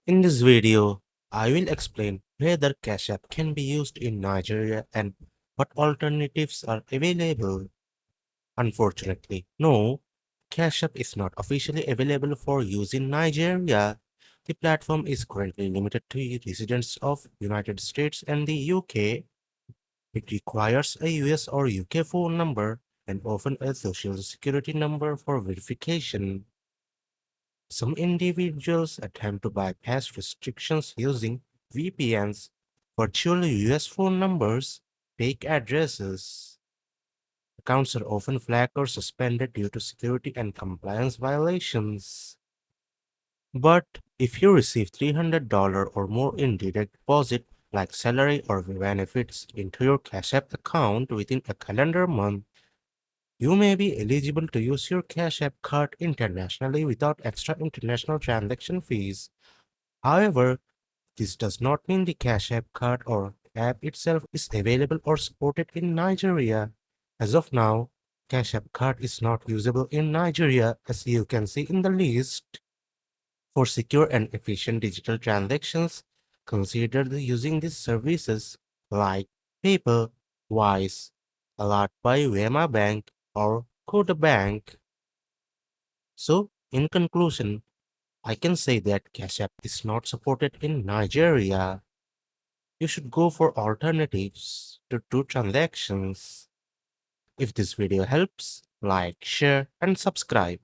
In this video, I will explain whether Cash App can be used in Nigeria and what alternatives are available. Unfortunately, no, Cash App is not officially available for use in Nigeria. The platform is currently limited to residents of United States and the UK. It requires a US or UK phone number and often a social security number for verification. Some individuals attempt to bypass restrictions using VPNs, virtual US phone numbers, fake addresses. Accounts are often flagged or suspended due to security and compliance violations. But if you receive $300 or more in direct deposit, like salary or benefits, into your Cash App account within a calendar month, you may be eligible to use your Cash App card internationally without extra international transaction fees. However, this does not mean the Cash App card or app itself is available or supported in Nigeria. As of now, Cash App card is not usable in Nigeria, as you can see in the list. For secure and efficient digital transactions, consider using these services like PayPal, Wise, Alert by Wema Bank, or Kuda Bank. So, in conclusion, I can say that Cash App is not supported in Nigeria. You should go for alternatives to do transactions. If this video helps, like, share, and subscribe.